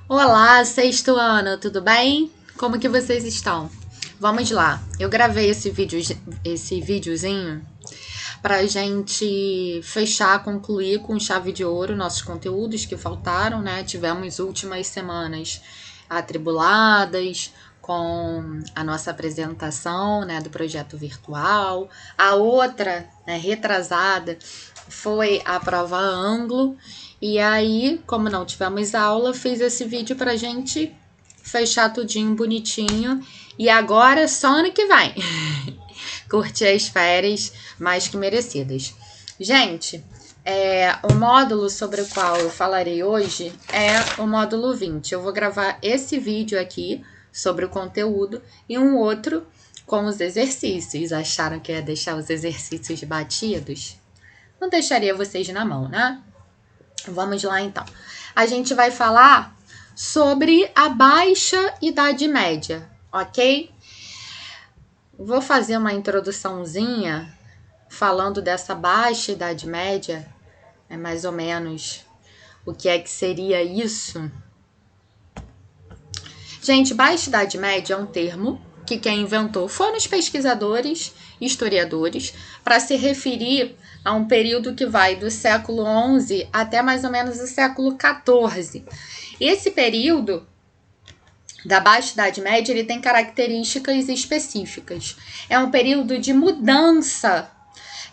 Olá, sexto ano, tudo bem? Como que vocês estão? Vamos lá, eu gravei esse videozinho pra gente fechar, concluir com chave de ouro nossos conteúdos que faltaram, né? Tivemos últimas semanas atribuladas com a nossa apresentação, né, do projeto virtual. A outra, né, retrasada, foi a prova Anglo. E aí, como não tivemos aula, fiz esse vídeo pra gente fechar tudinho bonitinho. E agora só ano que vem. Curtir as férias mais que merecidas. Gente, o módulo sobre o qual eu falarei hoje é o módulo 20. Eu vou gravar esse vídeo aqui sobre o conteúdo e um outro com os exercícios. Acharam que ia deixar os exercícios batidos? Não deixaria vocês na mão, né? Vamos lá, então. A gente vai falar sobre a Baixa Idade Média, ok? Vou fazer uma introduçãozinha falando dessa Baixa Idade Média, mais ou menos o que é que seria isso. Gente, Baixa Idade Média é um termo que quem inventou foram os pesquisadores, historiadores, para se referir a um período que vai do século XI até mais ou menos o século XIV. Esse período da Baixa Idade Média ele tem características específicas. É um período de mudança,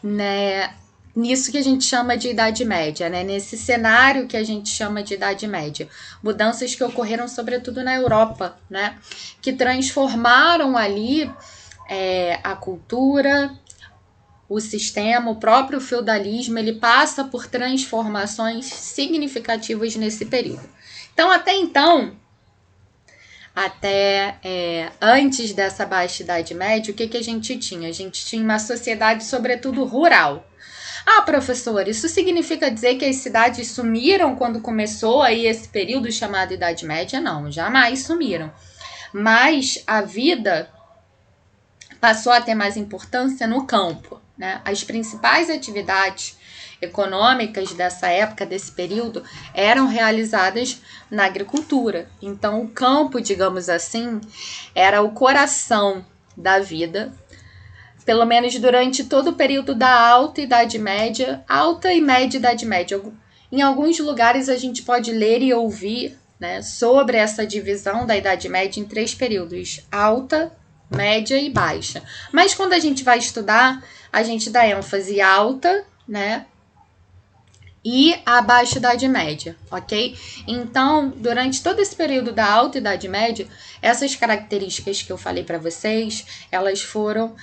né, nisso que a gente chama de Idade Média, né? Nesse cenário que a gente chama de Idade Média. Mudanças que ocorreram sobretudo na Europa, né? Que transformaram ali a cultura, o sistema, o próprio feudalismo, ele passa por transformações significativas nesse período. Então, até antes dessa Baixa Idade Média, o que a gente tinha? A gente tinha uma sociedade, sobretudo, rural. Ah, professor, isso significa dizer que as cidades sumiram quando começou aí esse período chamado Idade Média? Não, jamais sumiram. Mas a vida passou a ter mais importância no campo, né? As principais atividades econômicas dessa época, desse período, eram realizadas na agricultura. Então, o campo, digamos assim, era o coração da vida, pelo menos durante todo o período da Alta Idade Média, Alta e Média Idade Média. Em alguns lugares a gente pode ler e ouvir, né, sobre essa divisão da Idade Média em 3 períodos: Alta, Média e Baixa. Mas quando a gente vai estudar, a gente dá ênfase alta, né, e a Baixa Idade Média, ok? Então, durante todo esse período da Alta Idade Média, essas características que eu falei para vocês, elas foram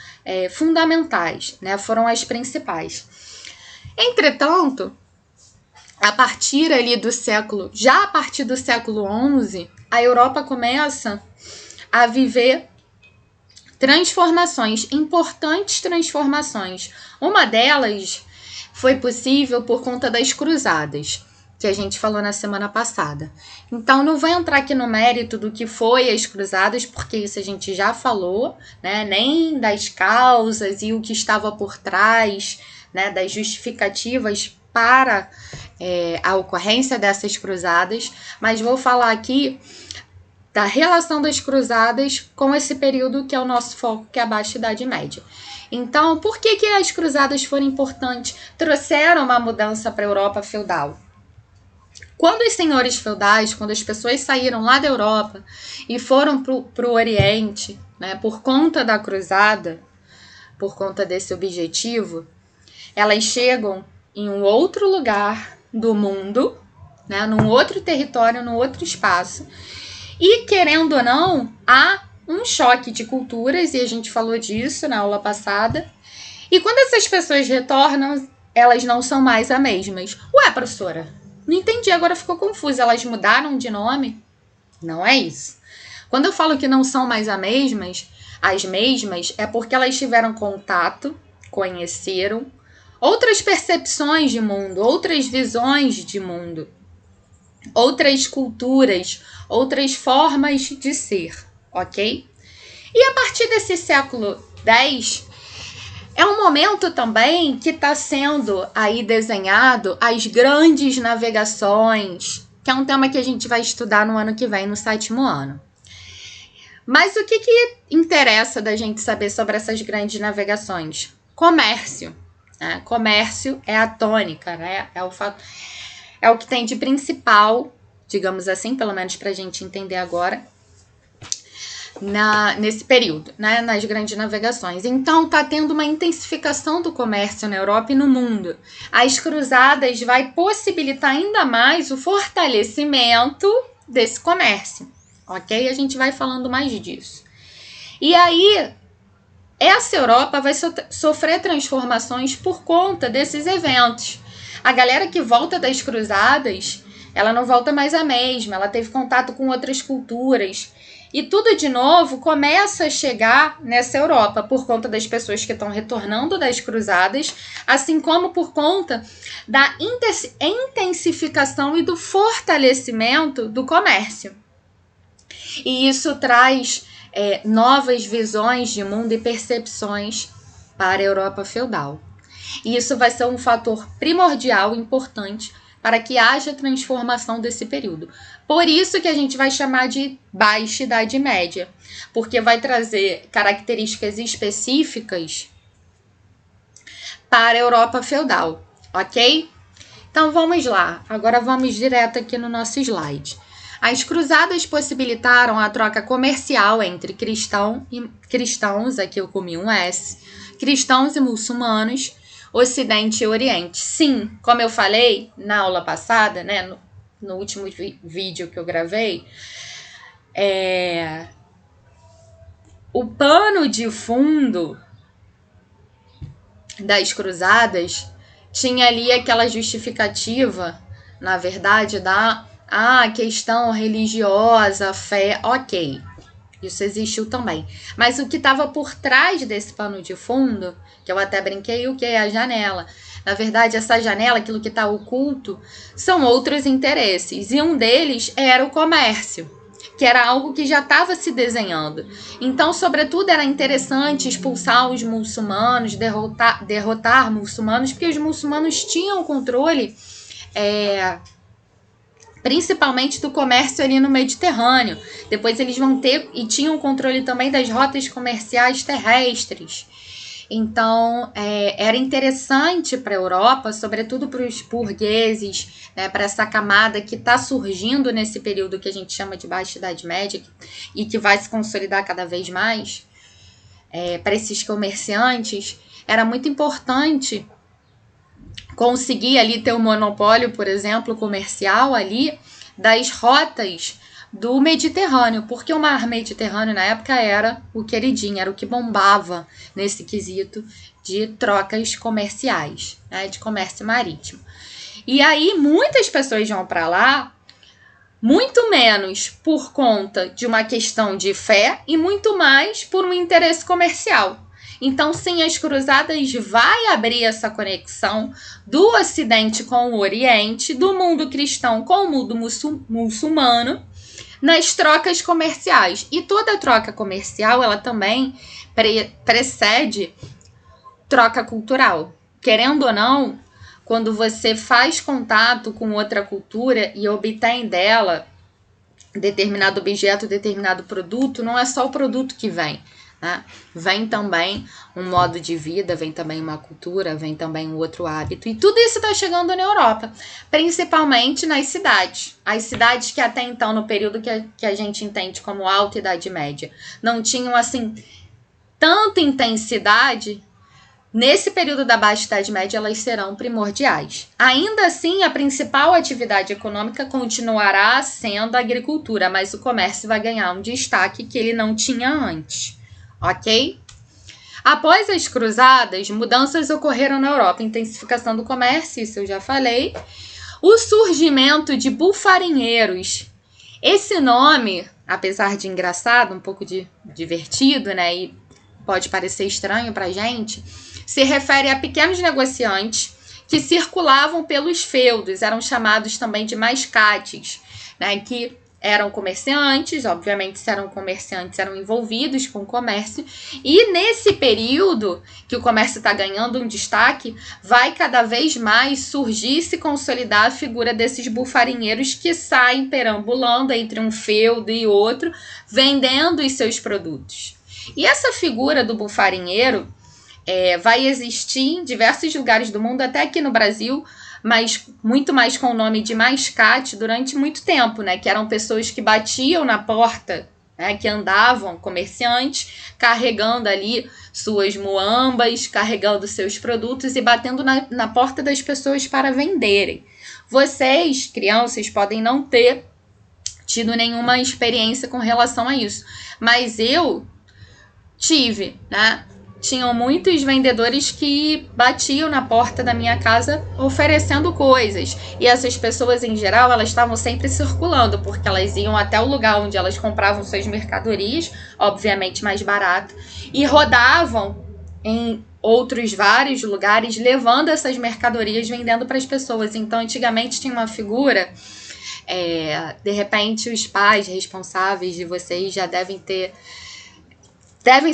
fundamentais, né? Foram as principais. Entretanto, a partir ali do século, já a partir do século XI, a Europa começa a viver transformações, importantes transformações. Uma delas foi possível por conta das cruzadas, que a gente falou na semana passada. Então, não vou entrar aqui no mérito do que foi as cruzadas, porque isso a gente já falou, né? Nem das causas e o que estava por trás, né? Das justificativas para a ocorrência dessas cruzadas, mas vou falar aqui da relação das cruzadas com esse período que é o nosso foco, que é a Baixa Idade Média. Então, por que as cruzadas foram importantes? Trouxeram uma mudança para a Europa feudal. Quando os senhores feudais, quando as pessoas saíram lá da Europa e foram para o Oriente, né, por conta da cruzada, por conta desse objetivo, elas chegam em um outro lugar do mundo, né, num outro território, num outro espaço, e, querendo ou não, há um choque de culturas, e a gente falou disso na aula passada. E quando essas pessoas retornam, elas não são mais as mesmas. Ué, professora, não entendi, agora ficou confusa. Elas mudaram de nome? Não é isso. Quando eu falo que não são mais as mesmas, é porque elas tiveram contato, conheceram outras percepções de mundo, outras visões de mundo, outras culturas, outras formas de ser, ok? E a partir desse século X, é um momento também que está sendo aí desenhado as grandes navegações, que é um tema que a gente vai estudar no ano que vem, no 7º ano. Mas o que interessa da gente saber sobre essas grandes navegações? Comércio. Né? Comércio é a tônica, né? É o que tem de principal, digamos assim, pelo menos para a gente entender agora, nesse período, né, nas grandes navegações. Então, está tendo uma intensificação do comércio na Europa e no mundo. As cruzadas vai possibilitar ainda mais o fortalecimento desse comércio, ok? A gente vai falando mais disso. E aí, essa Europa vai sofrer transformações por conta desses eventos. A galera que volta das cruzadas, ela não volta mais a mesma, ela teve contato com outras culturas. E tudo de novo começa a chegar nessa Europa por conta das pessoas que estão retornando das cruzadas, assim como por conta da intensificação e do fortalecimento do comércio. E isso traz novas visões de mundo e percepções para a Europa feudal. E isso vai ser um fator primordial, importante, para que haja transformação desse período. Por isso que a gente vai chamar de Baixa Idade Média, porque vai trazer características específicas para a Europa feudal, ok? Então vamos lá, agora vamos direto aqui no nosso slide. As cruzadas possibilitaram a troca comercial entre cristãos, aqui eu comi um S, cristãos e muçulmanos, Ocidente e Oriente. Sim, como eu falei na aula passada, né, no último vídeo que eu gravei, o pano de fundo das cruzadas tinha ali aquela justificativa, na verdade, da questão religiosa, fé, ok. Isso existiu também. Mas o que estava por trás desse pano de fundo, que eu até brinquei, o que é a janela? Na verdade, essa janela, aquilo que está oculto, são outros interesses. E um deles era o comércio, que era algo que já estava se desenhando. Então, sobretudo, era interessante expulsar os muçulmanos, derrotar muçulmanos, porque os muçulmanos tinham controle, principalmente do comércio ali no Mediterrâneo. Depois eles vão ter e tinham controle também das rotas comerciais terrestres. Então, era interessante para a Europa, sobretudo para os burgueses, né, para essa camada que está surgindo nesse período que a gente chama de Baixa Idade Média e que vai se consolidar cada vez mais, para esses comerciantes, era muito importante conseguir ali ter um monopólio, por exemplo, comercial ali das rotas do Mediterrâneo, porque o mar Mediterrâneo na época era o queridinho, era o que bombava nesse quesito de trocas comerciais, né, de comércio marítimo. E aí muitas pessoas vão para lá, muito menos por conta de uma questão de fé e muito mais por um interesse comercial. Então, sim, as cruzadas vai abrir essa conexão do Ocidente com o Oriente, do mundo cristão com o mundo muçulmano, nas trocas comerciais. E toda troca comercial, ela também precede troca cultural. Querendo ou não, quando você faz contato com outra cultura e obtém dela determinado objeto, determinado produto, não é só o produto que vem, né? Vem também um modo de vida, vem também uma cultura, vem também um outro hábito. E tudo isso está chegando na Europa, principalmente nas cidades. As cidades que até então, no período que a gente entende como Alta Idade Média, não tinham assim tanta intensidade. Nesse período da Baixa Idade Média, elas serão primordiais. Ainda assim, a principal atividade econômica continuará sendo a agricultura, mas o comércio vai ganhar um destaque que ele não tinha antes, ok? Após as cruzadas, mudanças ocorreram na Europa, intensificação do comércio, isso eu já falei, o surgimento de bufarinheiros. Esse nome, apesar de engraçado, um pouco divertido, né, e pode parecer estranho pra gente, se refere a pequenos negociantes que circulavam pelos feudos, eram chamados também de mascates, né, que eram comerciantes, obviamente se eram comerciantes eram envolvidos com o comércio, e nesse período que o comércio está ganhando um destaque, vai cada vez mais surgir e se consolidar a figura desses bufarinheiros que saem perambulando entre um feudo e outro, vendendo os seus produtos. E essa figura do bufarinheiro vai existir em diversos lugares do mundo, até aqui no Brasil, mas muito mais com o nome de mascate durante muito tempo, né? Que eram pessoas que batiam na porta, né? Que andavam, comerciantes, carregando ali suas muambas, carregando seus produtos e batendo na porta das pessoas para venderem. Vocês, crianças, podem não ter tido nenhuma experiência com relação a isso, mas eu tive, né? Tinham muitos vendedores que batiam na porta da minha casa oferecendo coisas. E essas pessoas, em geral, elas estavam sempre circulando, porque elas iam até o lugar onde elas compravam suas mercadorias, obviamente mais barato, e rodavam em outros vários lugares, levando essas mercadorias, vendendo para as pessoas. Então, antigamente tinha uma figura, de repente os pais responsáveis de vocês já devem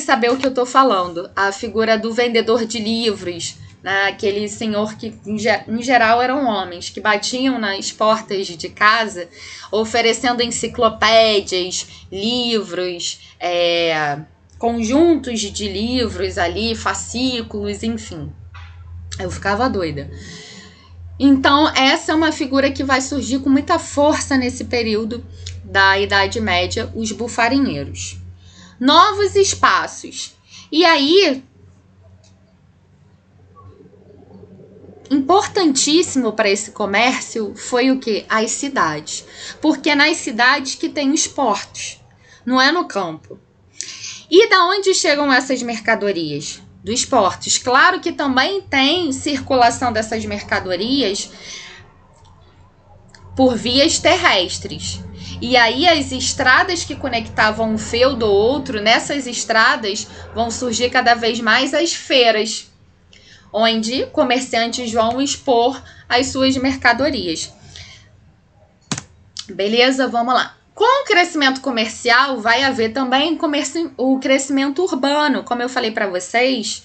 saber o que eu estou falando. A figura do vendedor de livros, né? Aquele senhor que, em geral, eram homens, que batiam nas portas de casa, oferecendo enciclopédias, livros, conjuntos de livros ali, fascículos, enfim. Eu ficava doida. Então, essa é uma figura que vai surgir com muita força nesse período da Idade Média, os bufarinheiros. Novos espaços. E aí, importantíssimo para esse comércio foi o quê? As cidades. Porque é nas cidades que tem os portos, não é no campo. E da onde chegam essas mercadorias? Dos portos. Claro que também tem circulação dessas mercadorias por vias terrestres. E aí as estradas que conectavam um feudo ou outro, nessas estradas vão surgir cada vez mais as feiras, onde comerciantes vão expor as suas mercadorias. Beleza? Vamos lá. Com o crescimento comercial vai haver também o crescimento urbano. Como eu falei para vocês,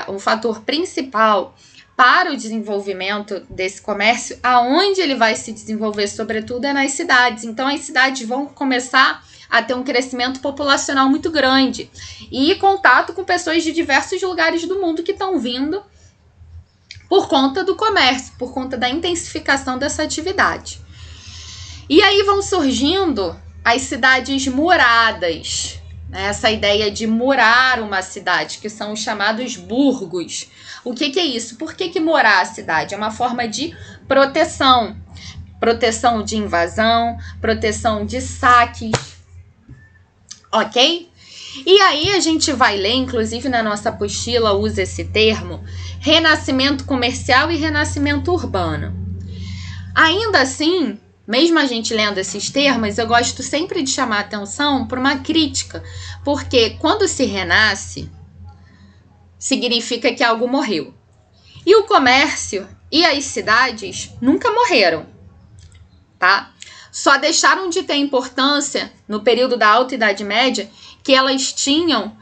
um fator principal para o desenvolvimento desse comércio, aonde ele vai se desenvolver, sobretudo, é nas cidades. Então, as cidades vão começar a ter um crescimento populacional muito grande e contato com pessoas de diversos lugares do mundo que estão vindo por conta do comércio, por conta da intensificação dessa atividade. E aí vão surgindo as cidades muradas, né? Essa ideia de murar uma cidade, que são os chamados burgos. O que é isso? Por que morar a cidade? É uma forma de proteção. Proteção de invasão, proteção de saques. Ok? E aí a gente vai ler, inclusive na nossa apostila usa esse termo, renascimento comercial e renascimento urbano. Ainda assim, mesmo a gente lendo esses termos, eu gosto sempre de chamar a atenção para uma crítica, porque quando se renasce, significa que algo morreu. E o comércio e as cidades nunca morreram, tá? Só deixaram de ter importância no período da Alta Idade Média que elas tinham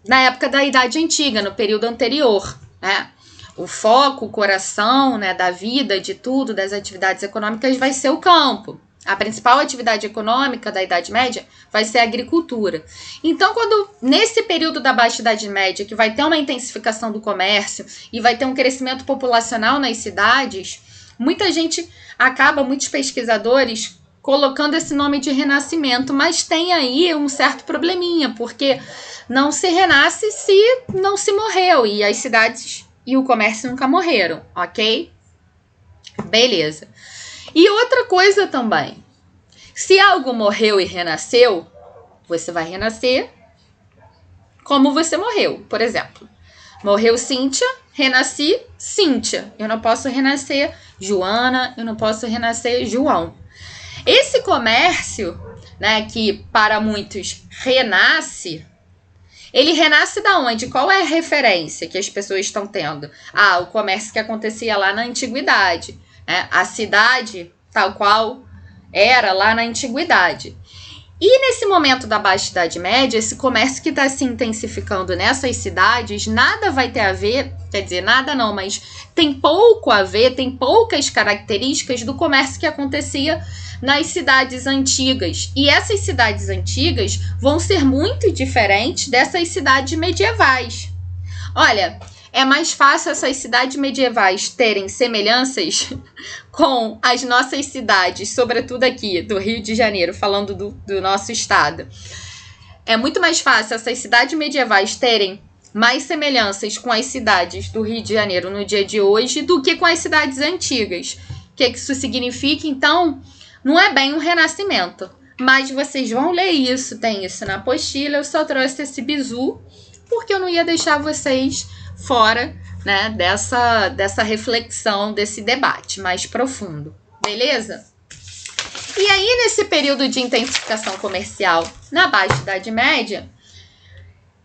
na época da Idade Antiga, no período anterior, né? O foco, o coração, né, da vida, de tudo, das atividades econômicas vai ser o campo. A principal atividade econômica da Idade Média vai ser a agricultura. Então, quando nesse período da Baixa Idade Média, que vai ter uma intensificação do comércio e vai ter um crescimento populacional nas cidades, muita gente acaba, muitos pesquisadores, colocando esse nome de renascimento, mas tem aí um certo probleminha, porque não se renasce se não se morreu, e as cidades e o comércio nunca morreram, ok? Beleza. E outra coisa também, se algo morreu e renasceu, você vai renascer como você morreu. Por exemplo, morreu Cíntia, renasci Cíntia. Eu não posso renascer Joana, eu não posso renascer João. Esse comércio, né, que para muitos renasce, ele renasce da onde? Qual é a referência que as pessoas estão tendo? Ah, o comércio que acontecia lá na antiguidade. A cidade, tal qual era lá na antiguidade. E nesse momento da Baixa Idade Média, esse comércio que está se intensificando nessas cidades, nada vai ter a ver, quer dizer, nada não, mas tem pouco a ver, tem poucas características do comércio que acontecia nas cidades antigas. E essas cidades antigas vão ser muito diferentes dessas cidades medievais. Olha, é mais fácil essas cidades medievais terem semelhanças com as nossas cidades, sobretudo aqui do Rio de Janeiro, falando do nosso estado. É muito mais fácil essas cidades medievais terem mais semelhanças com as cidades do Rio de Janeiro no dia de hoje do que com as cidades antigas. O que isso significa? Então, não é bem um renascimento, mas vocês vão ler isso, tem isso na apostila. Eu só trouxe esse bizu porque eu não ia deixar vocês fora, né, dessa reflexão, desse debate mais profundo, beleza? E aí, nesse período de intensificação comercial na Baixa Idade Média,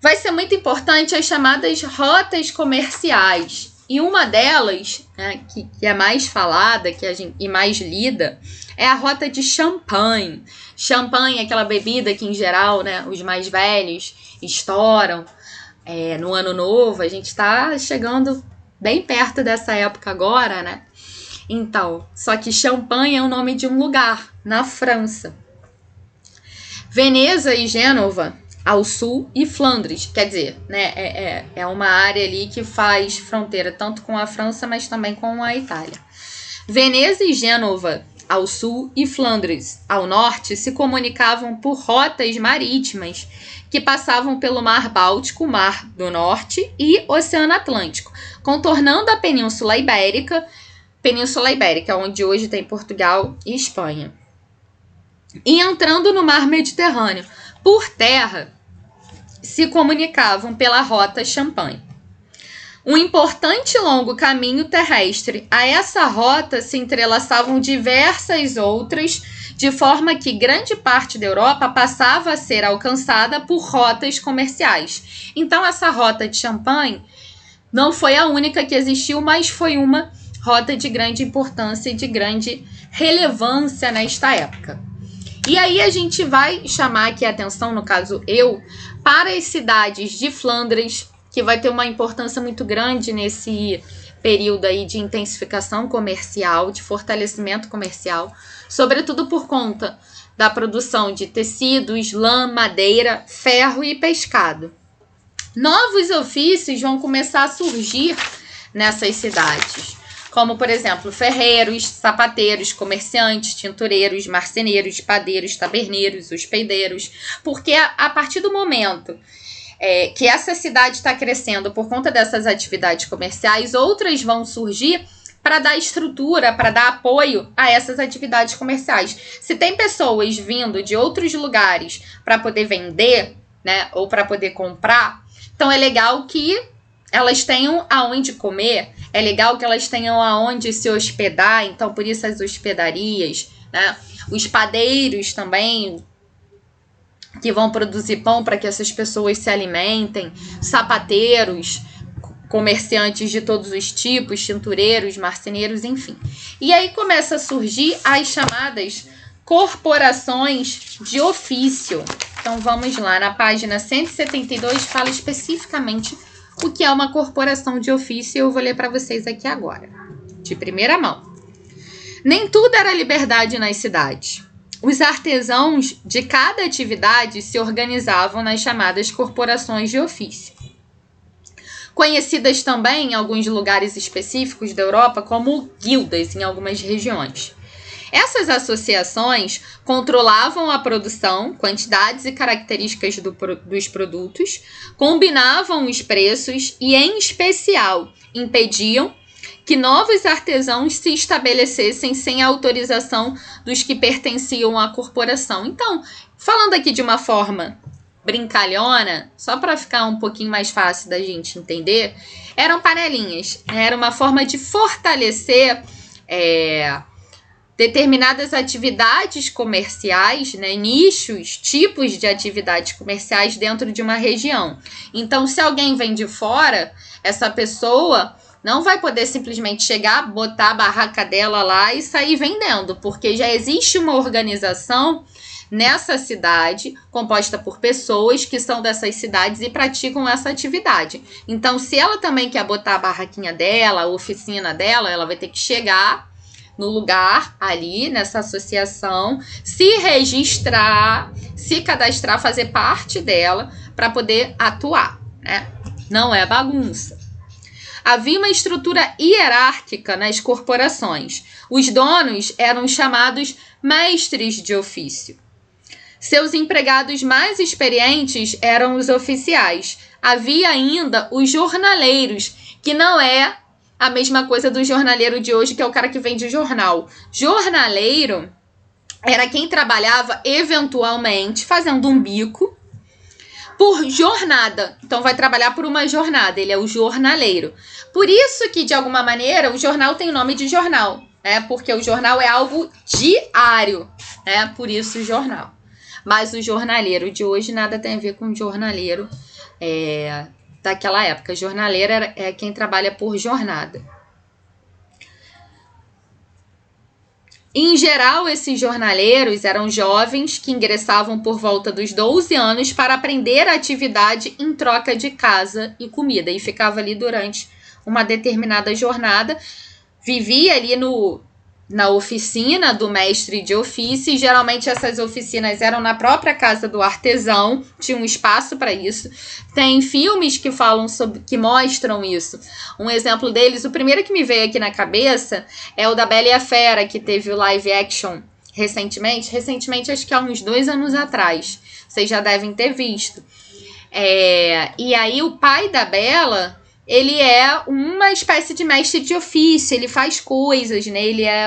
vai ser muito importante as chamadas rotas comerciais. E uma delas, né, que é mais falada e mais lida, é a rota de Champagne. Champagne é aquela bebida que, em geral, né, os mais velhos estouram no Ano Novo. A gente está chegando bem perto dessa época agora, né? Então, só que Champagne é o nome de um lugar na França. Veneza e Gênova ao sul e Flandres, quer dizer, né, é uma área ali que faz fronteira tanto com a França, mas também com a Itália. Veneza e Gênova ao sul e Flandres ao norte se comunicavam por rotas marítimas que passavam pelo Mar Báltico, Mar do Norte e Oceano Atlântico, contornando a Península Ibérica, onde hoje tem Portugal e Espanha, e entrando no Mar Mediterrâneo. Por terra, se comunicavam pela rota Champagne. Um importante e longo caminho terrestre. A essa rota se entrelaçavam diversas outras, de forma que grande parte da Europa passava a ser alcançada por rotas comerciais. Então, essa rota de Champagne não foi a única que existiu, mas foi uma rota de grande importância e de grande relevância nesta época. E aí a gente vai chamar aqui a atenção, no caso eu, para as cidades de Flandres, que vai ter uma importância muito grande nesse período aí de intensificação comercial, de fortalecimento comercial, sobretudo por conta da produção de tecidos, lã, madeira, ferro e pescado. Novos ofícios vão começar a surgir nessas cidades, como, por exemplo, ferreiros, sapateiros, comerciantes, tintureiros, marceneiros, padeiros, taberneiros, hospedeiros, porque a partir do momento que essa cidade está crescendo por conta dessas atividades comerciais, outras vão surgir para dar estrutura, para dar apoio a essas atividades comerciais. Se tem pessoas vindo de outros lugares para poder vender, né, ou para poder comprar, então é legal que elas tenham aonde comer, é legal que elas tenham aonde se hospedar, então por isso as hospedarias, né? Os padeiros também, que vão produzir pão para que essas pessoas se alimentem, sapateiros, comerciantes de todos os tipos, tintureiros, marceneiros, enfim. E aí começa a surgir as chamadas corporações de ofício. Então vamos lá, na página 172 fala especificamente o que é uma corporação de ofício, eu vou ler para vocês aqui agora, de primeira mão. Nem tudo era liberdade nas cidades. Os artesãos de cada atividade se organizavam nas chamadas corporações de ofício, conhecidas também em alguns lugares específicos da Europa como guildas em algumas regiões. Essas associações controlavam a produção, quantidades e características dos produtos, combinavam os preços e, em especial, impediam que novos artesãos se estabelecessem sem a autorização dos que pertenciam à corporação. Então, falando aqui de uma forma brincalhona, só para ficar um pouquinho mais fácil da gente entender, eram panelinhas, era uma forma de fortalecer determinadas atividades comerciais, né, nichos, tipos de atividades comerciais dentro de uma região. Então, se alguém vem de fora, essa pessoa não vai poder simplesmente chegar, botar a barraca dela lá e sair vendendo, porque já existe uma organização nessa cidade, composta por pessoas que são dessas cidades e praticam essa atividade. Então, se ela também quer botar a barraquinha dela, a oficina dela, ela vai ter que chegar no lugar ali, nessa associação, se registrar, se cadastrar, fazer parte dela para poder atuar, né? Não é bagunça. Havia uma estrutura hierárquica nas corporações. Os donos eram chamados mestres de ofício. Seus empregados mais experientes eram os oficiais. Havia ainda os jornaleiros, que não é a mesma coisa do jornaleiro de hoje, que é o cara que vende jornal. Jornaleiro era quem trabalhava eventualmente fazendo um bico por jornada. Então vai trabalhar por uma jornada, ele é o jornaleiro. Por isso que, de alguma maneira, o jornal tem nome de jornal, né? Porque o jornal é algo diário, né? Por isso o jornal. Mas o jornaleiro de hoje nada tem a ver com o jornaleiro daquela época. Jornaleiro é quem trabalha por jornada. Em geral, esses jornaleiros eram jovens que ingressavam por volta dos 12 anos para aprender a atividade em troca de casa e comida. E ficava ali durante uma determinada jornada. Vivia ali na oficina do mestre de ofício, e geralmente essas oficinas eram na própria casa do artesão, tinha um espaço para isso. Tem filmes que falam sobre, que mostram isso. Um exemplo deles, o primeiro que me veio aqui na cabeça é o da Bela e a Fera, que teve o live action recentemente, acho que há uns 2 anos atrás, vocês já devem ter visto. E aí o pai da Bela, ele é uma espécie de mestre de ofício, ele faz coisas, né? Ele é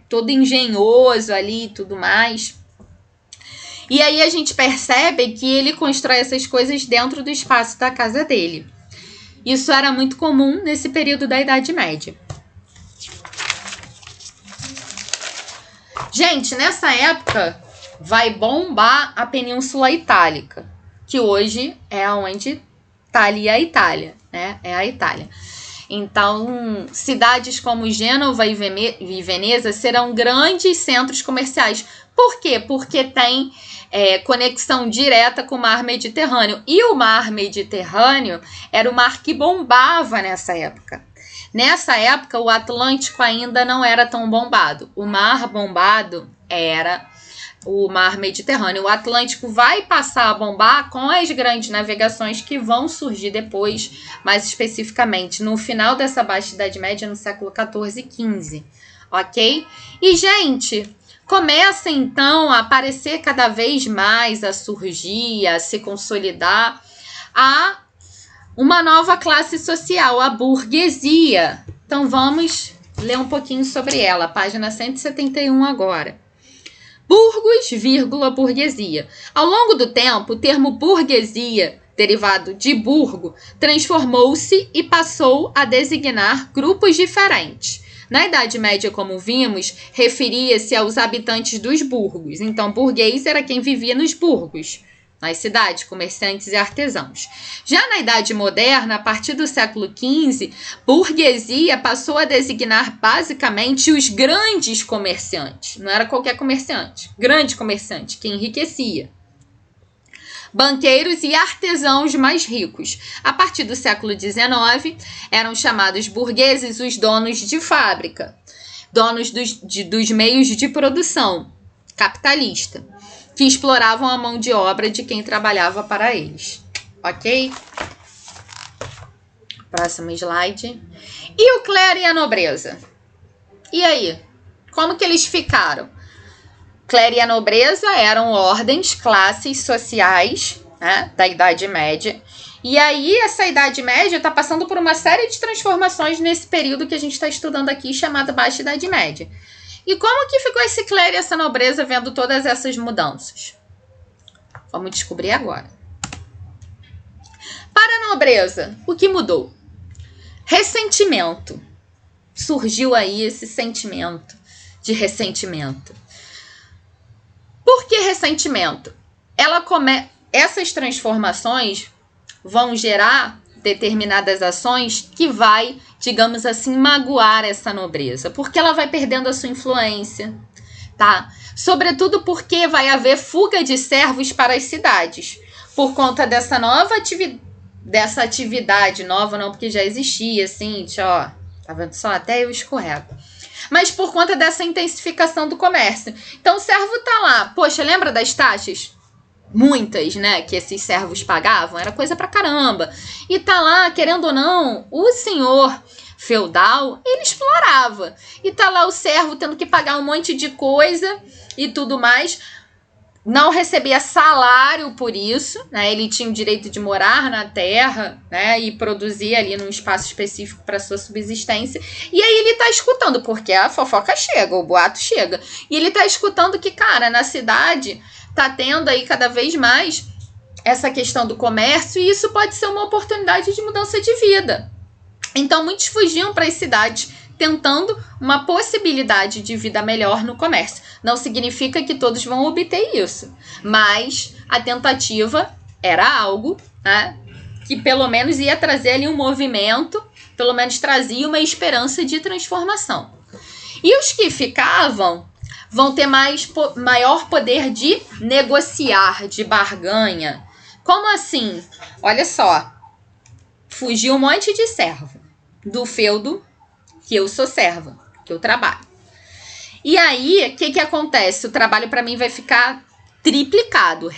todo engenhoso ali e tudo mais. E aí a gente percebe que ele constrói essas coisas dentro do espaço da casa dele. Isso era muito comum nesse período da Idade Média. Gente, nessa época vai bombar a Península Itálica, que hoje é onde está ali a Itália, né? É a Itália. Então, cidades como Gênova e Veneza serão grandes centros comerciais. Por quê? Porque tem conexão direta com o mar Mediterrâneo. E o mar Mediterrâneo era o mar que bombava nessa época. Nessa época, o Atlântico ainda não era tão bombado. O mar bombado era o mar Mediterrâneo. O Atlântico vai passar a bombar com as grandes navegações que vão surgir depois, mais especificamente no final dessa Baixa Idade Média, no século XIV e XV, ok? E, gente, começa então a aparecer cada vez mais, a surgir, a se consolidar uma nova classe social, a burguesia. Então vamos ler um pouquinho sobre ela, página 171 agora. Burgos, burguesia. Ao longo do tempo, o termo burguesia, derivado de burgo, transformou-se e passou a designar grupos diferentes. Na Idade Média, como vimos, referia-se aos habitantes dos burgos. Então, burguês era quem vivia nos burgos, nas cidades, comerciantes e artesãos. Já na Idade Moderna, a partir do século XV, burguesia passou a designar basicamente os grandes comerciantes. Não era qualquer comerciante, grande comerciante, que enriquecia. Banqueiros e artesãos mais ricos. A partir do século XIX, eram chamados burgueses os donos de fábrica, donos dos meios de produção, capitalista, que exploravam a mão de obra de quem trabalhava para eles. Ok? Próximo slide. E o clero e a nobreza? E aí? Como que eles ficaram? Clero e a nobreza eram ordens, classes sociais, né, da Idade Média. E aí essa Idade Média está passando por uma série de transformações nesse período que a gente está estudando aqui, chamado Baixa Idade Média. E como que ficou esse clero e essa nobreza vendo todas essas mudanças? Vamos descobrir agora. Para a nobreza, o que mudou? Ressentimento. Surgiu aí esse sentimento de ressentimento. Por que ressentimento? Essas transformações vão gerar determinadas ações que vai, digamos assim, magoar essa nobreza, porque ela vai perdendo a sua influência, tá? Sobretudo porque vai haver fuga de servos para as cidades, por conta dessa nova atividade nova, não, porque já existia, assim, ó, tá vendo só? Até eu escorrego. Mas por conta dessa intensificação do comércio. Então o servo tá lá, poxa, lembra das taxas? Muitas, né, que esses servos pagavam, era coisa pra caramba. E tá lá, querendo ou não, o senhor feudal, ele explorava. E tá lá o servo tendo que pagar um monte de coisa e tudo mais. Não recebia salário por isso, né? Ele tinha o direito de morar na terra, né? E produzir ali num espaço específico para sua subsistência. E aí ele tá escutando, porque a fofoca chega, o boato chega. E ele tá escutando que, cara, na cidade tá tendo aí cada vez mais essa questão do comércio e isso pode ser uma oportunidade de mudança de vida. Então, muitos fugiam para as cidades tentando uma possibilidade de vida melhor no comércio. Não significa que todos vão obter isso, mas a tentativa era algo, né, que pelo menos ia trazer ali um movimento, pelo menos trazia uma esperança de transformação. E os que ficavam vão ter maior poder de negociar, de barganha. Como assim? Olha só, fugiu um monte de servo do feudo, que eu sou serva, que eu trabalho. E aí, o que acontece? O trabalho para mim vai ficar triplicado,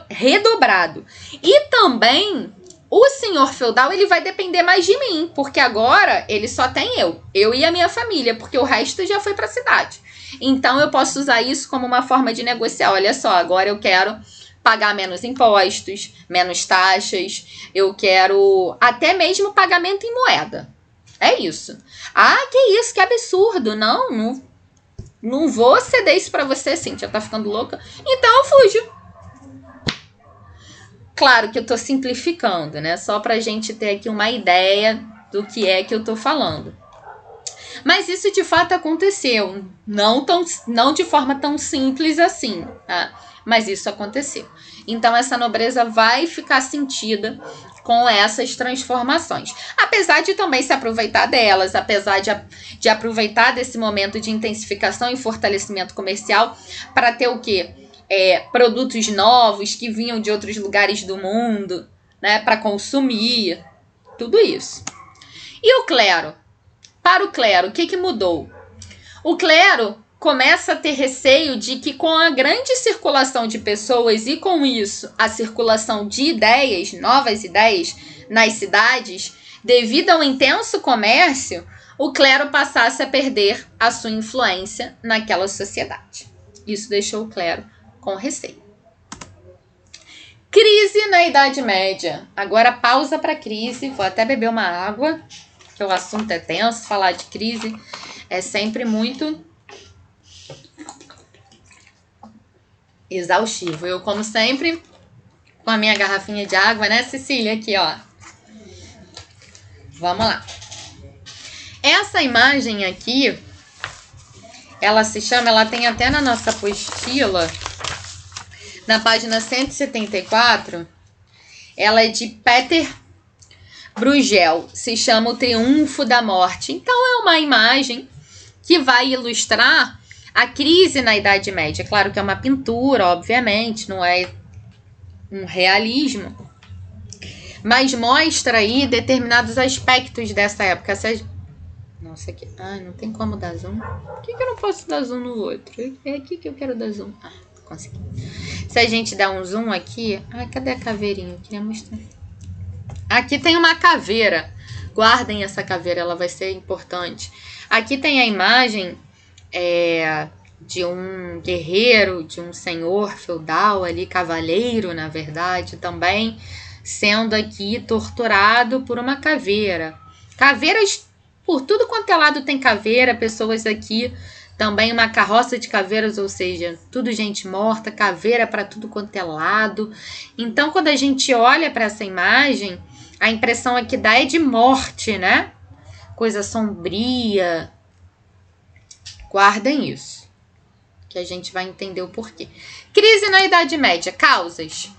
redobrado. E também, o senhor feudal, ele vai depender mais de mim, porque agora ele só tem eu e a minha família, porque o resto já foi para a cidade. Então, eu posso usar isso como uma forma de negociar. Olha só, agora eu quero pagar menos impostos, menos taxas, eu quero até mesmo pagamento em moeda. É isso. Ah, que isso, que absurdo. Não vou ceder isso pra você, Cíntia, tá ficando louca? Então eu fujo. Claro que eu tô simplificando, né? Só pra gente ter aqui uma ideia do que é que eu tô falando. Mas isso de fato aconteceu. Não de forma tão simples assim, tá? Mas isso aconteceu. Então essa nobreza vai ficar sentida com essas transformações. Apesar de também se aproveitar delas, apesar de aproveitar desse momento de intensificação e fortalecimento comercial para ter o quê? Produtos novos que vinham de outros lugares do mundo, né, para consumir, tudo isso. E o clero? Para o clero, o que mudou? O clero começa a ter receio de que com a grande circulação de pessoas e com isso a circulação de ideias, novas ideias nas cidades, devido ao intenso comércio, o clero passasse a perder a sua influência naquela sociedade. Isso deixou o clero com receio. Crise na Idade Média. Agora pausa para crise, vou até beber uma água, que o assunto é tenso, falar de crise é sempre muito exaustivo. Eu, como sempre, com a minha garrafinha de água, né, Cecília? Aqui, ó. Vamos lá. Essa imagem aqui, ela tem até na nossa apostila, na página 174, ela é de Peter Bruegel, se chama O Triunfo da Morte. Então, é uma imagem que vai ilustrar a crise na Idade Média. Claro que é uma pintura, obviamente, não é um realismo, mas mostra aí determinados aspectos dessa época. Nossa, aqui. Ah, não tem como dar zoom. Por que eu não posso dar zoom no outro? É aqui que eu quero dar zoom. Ah, consegui. Se a gente der um zoom aqui... Ah, cadê a caveirinha? Eu queria mostrar. Aqui tem uma caveira. Guardem essa caveira, ela vai ser importante. Aqui tem a imagem de um guerreiro, de um senhor feudal ali, cavaleiro, na verdade, também, sendo aqui torturado por uma caveira. Caveiras, por tudo quanto é lado tem caveira, pessoas aqui, também uma carroça de caveiras, ou seja, tudo gente morta, caveira para tudo quanto é lado. Então, quando a gente olha para essa imagem, a impressão que dá é de morte, né? Coisa sombria. Guardem isso, que a gente vai entender o porquê. Crise na Idade Média. Causas.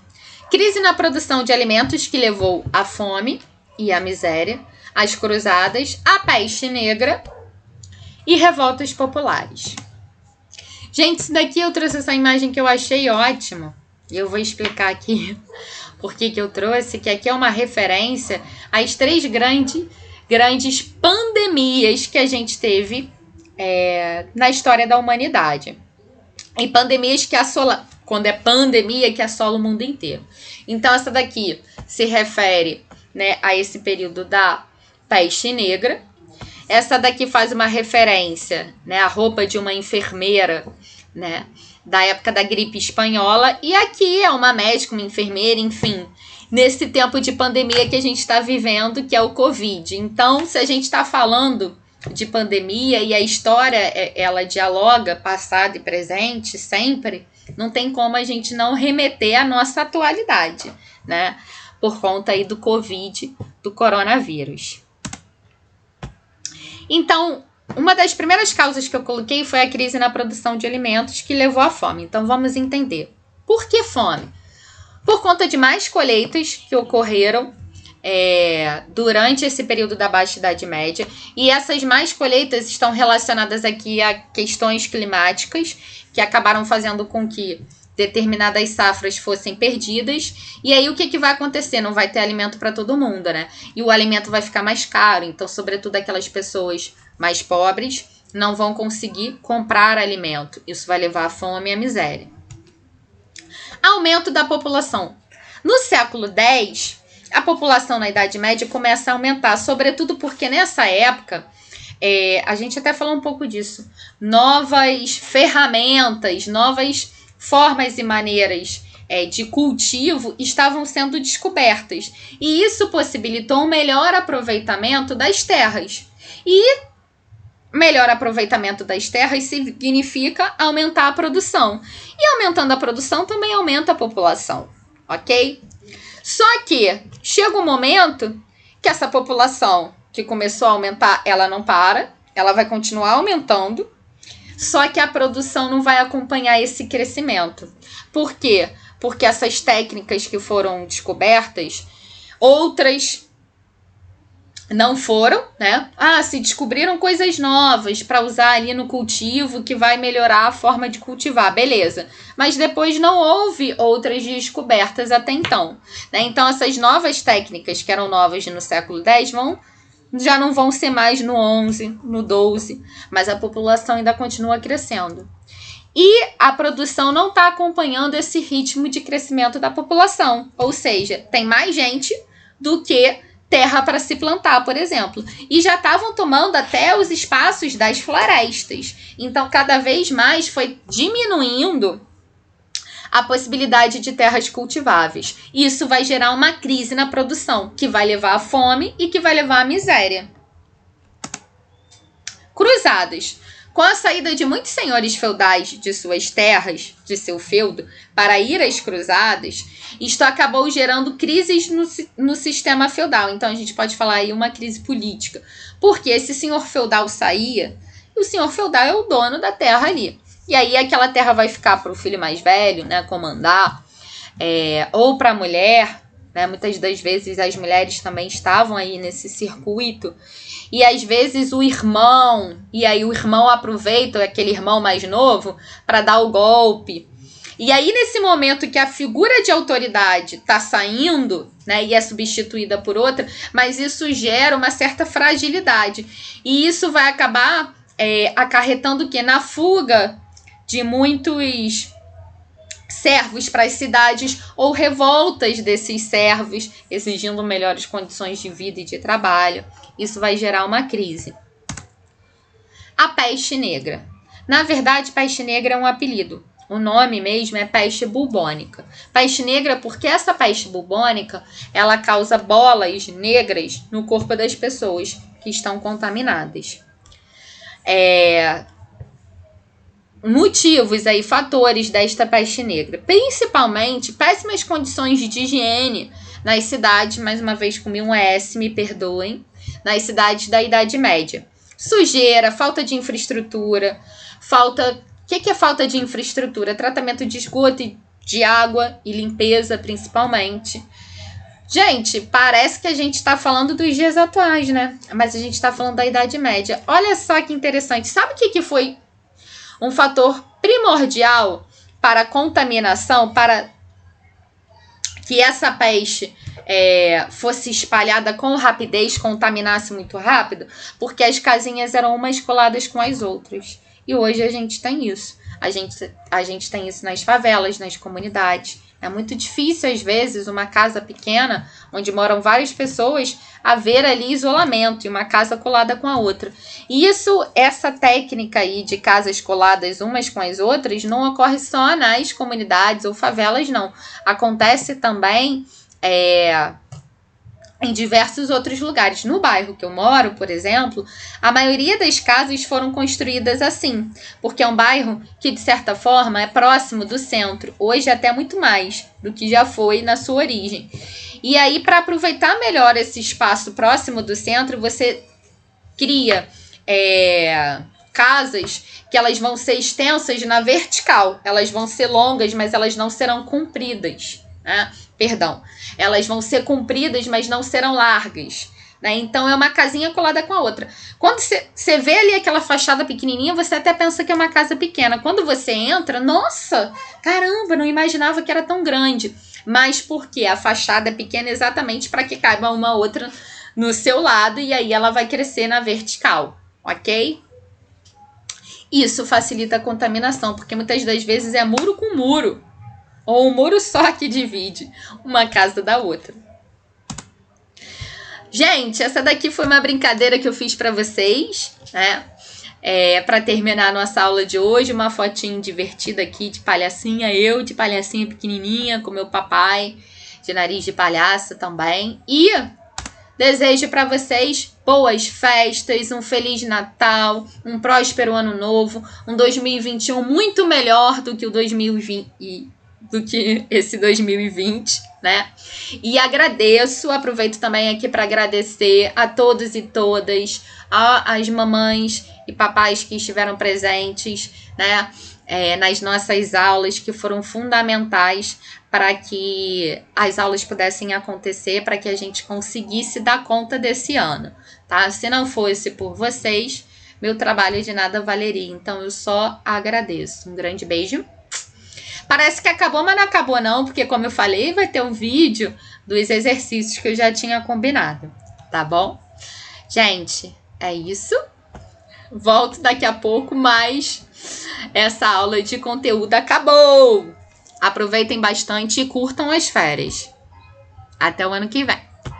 Crise na produção de alimentos que levou à fome. e a miséria, as cruzadas, a peste negra e revoltas populares. Gente, isso daqui eu trouxe essa imagem que eu achei ótima. E eu vou explicar aqui por que eu trouxe, que aqui é uma referência às 3 grandes pandemias que a gente teve na história da humanidade. E pandemias que assolam, quando é pandemia, que assola o mundo inteiro. Então, essa daqui se refere, né, a esse período da peste negra. Essa daqui faz uma referência, né, à roupa de uma enfermeira, né, da época da gripe espanhola. E aqui é uma médica, uma enfermeira, enfim, nesse tempo de pandemia que a gente está vivendo, que é o Covid. Então, se a gente está falando de pandemia e a história, ela dialoga passado e presente sempre, não tem como a gente não remeter à nossa atualidade, né? Por conta aí do Covid, do coronavírus. Então, uma das primeiras causas que eu coloquei foi a crise na produção de alimentos que levou à fome. Então, vamos entender. Por que fome? Por conta de mais colheitas que ocorreram durante esse período da Baixa Idade Média. E essas mais colheitas estão relacionadas aqui a questões climáticas que acabaram fazendo com que determinadas safras fossem perdidas. E aí o que vai acontecer? Não vai ter alimento para todo mundo, né? E o alimento vai ficar mais caro. Então, sobretudo aquelas pessoas mais pobres não vão conseguir comprar alimento. Isso vai levar à fome e à miséria. Aumento da população. No século X, a população na Idade Média começa a aumentar, sobretudo porque nessa época, a gente até falou um pouco disso, novas ferramentas, novas formas e maneiras de cultivo estavam sendo descobertas. E isso possibilitou um melhor aproveitamento das terras. E melhor aproveitamento das terras significa aumentar a produção. E aumentando a produção também aumenta a população, ok? Só que chega um momento que essa população que começou a aumentar, ela não para, ela vai continuar aumentando, só que a produção não vai acompanhar esse crescimento. Por quê? Porque essas técnicas que foram descobertas, outras não foram, né? Se descobriram coisas novas para usar ali no cultivo que vai melhorar a forma de cultivar, beleza. Mas depois não houve outras descobertas até então, né? Então essas novas técnicas que eram novas no século X já não vão ser mais no 11, no 12, mas a população ainda continua crescendo. E a produção não está acompanhando esse ritmo de crescimento da população, ou seja, tem mais gente do que terra para se plantar, por exemplo. E já estavam tomando até os espaços das florestas. Então, cada vez mais foi diminuindo a possibilidade de terras cultiváveis. Isso vai gerar uma crise na produção, que vai levar à fome e que vai levar à miséria. Cruzadas. Com a saída de muitos senhores feudais de suas terras, de seu feudo, para ir às cruzadas, isto acabou gerando crises no sistema feudal. Então, a gente pode falar aí uma crise política. Porque esse senhor feudal saía, e o senhor feudal é o dono da terra ali. E aí, aquela terra vai ficar para o filho mais velho, né, comandar, ou para a mulher, né, muitas das vezes as mulheres também estavam aí nesse circuito. E às vezes o irmão, e aí o irmão aproveita, aquele irmão mais novo, para dar o golpe. E aí nesse momento que a figura de autoridade está saindo, né, e é substituída por outra, mas isso gera uma certa fragilidade. E isso vai acabar acarretando o quê? Na fuga de muitos servos para as cidades ou revoltas desses servos, exigindo melhores condições de vida e de trabalho. Isso vai gerar uma crise. A peste negra. Na verdade, peste negra é um apelido. O nome mesmo é peste bubônica. Peste negra porque essa peste bubônica, ela causa bolas negras no corpo das pessoas que estão contaminadas. Motivos aí, fatores desta peste negra. Principalmente, péssimas condições de higiene nas cidades, mais uma vez comi um S, me perdoem, nas cidades da Idade Média. Sujeira, falta de infraestrutura, O que é falta de infraestrutura? Tratamento de esgoto, de água e limpeza, principalmente. Gente, parece que a gente está falando dos dias atuais, né? Mas a gente está falando da Idade Média. Olha só que interessante. Sabe o que foi um fator primordial para a contaminação, para que essa peste fosse espalhada com rapidez, contaminasse muito rápido? Porque as casinhas eram umas coladas com as outras. E hoje a gente tem isso. A gente tem isso nas favelas, nas comunidades. É muito difícil, às vezes, uma casa pequena, onde moram várias pessoas, haver ali isolamento e uma casa colada com a outra. E essa técnica aí de casas coladas umas com as outras não ocorre só nas comunidades ou favelas, não. Acontece também em diversos outros lugares. No bairro que eu moro, por exemplo, a maioria das casas foram construídas assim, porque é um bairro que, de certa forma, é próximo do centro, hoje até muito mais do que já foi na sua origem. E aí, para aproveitar melhor esse espaço próximo do centro, você cria casas que elas vão ser extensas na vertical, elas vão ser longas, mas elas não serão compridas, né? Perdão, elas vão ser compridas, mas não serão largas, né? Então é uma casinha colada com a outra. Quando você vê ali aquela fachada pequenininha, você até pensa que é uma casa pequena. Quando você entra, nossa, caramba, não imaginava que era tão grande. Mas por quê? A fachada é pequena exatamente para que caiba uma outra no seu lado e aí ela vai crescer na vertical, ok? Isso facilita a contaminação, porque muitas das vezes é muro com muro. Ou um muro só que divide uma casa da outra. Gente, essa daqui foi uma brincadeira que eu fiz para vocês, né? Para terminar a nossa aula de hoje, uma fotinho divertida aqui de palhacinha. Eu de palhacinha pequenininha, com meu papai, de nariz de palhaça também. E desejo para vocês boas festas, um Feliz Natal, um próspero Ano Novo, um 2021 muito melhor do que o 2020 do que esse 2020, né? E aproveito também aqui para agradecer a todos e todas, as mamães e papais que estiveram presentes, né? Nas nossas aulas, que foram fundamentais para que as aulas pudessem acontecer, para que a gente conseguisse dar conta desse ano, tá? Se não fosse por vocês, meu trabalho de nada valeria. Então, eu só agradeço. Um grande beijo. Parece que acabou, mas não acabou não, porque como eu falei, vai ter um vídeo dos exercícios que eu já tinha combinado, tá bom? Gente, é isso. Volto daqui a pouco, mas essa aula de conteúdo acabou. Aproveitem bastante e curtam as férias. Até o ano que vem.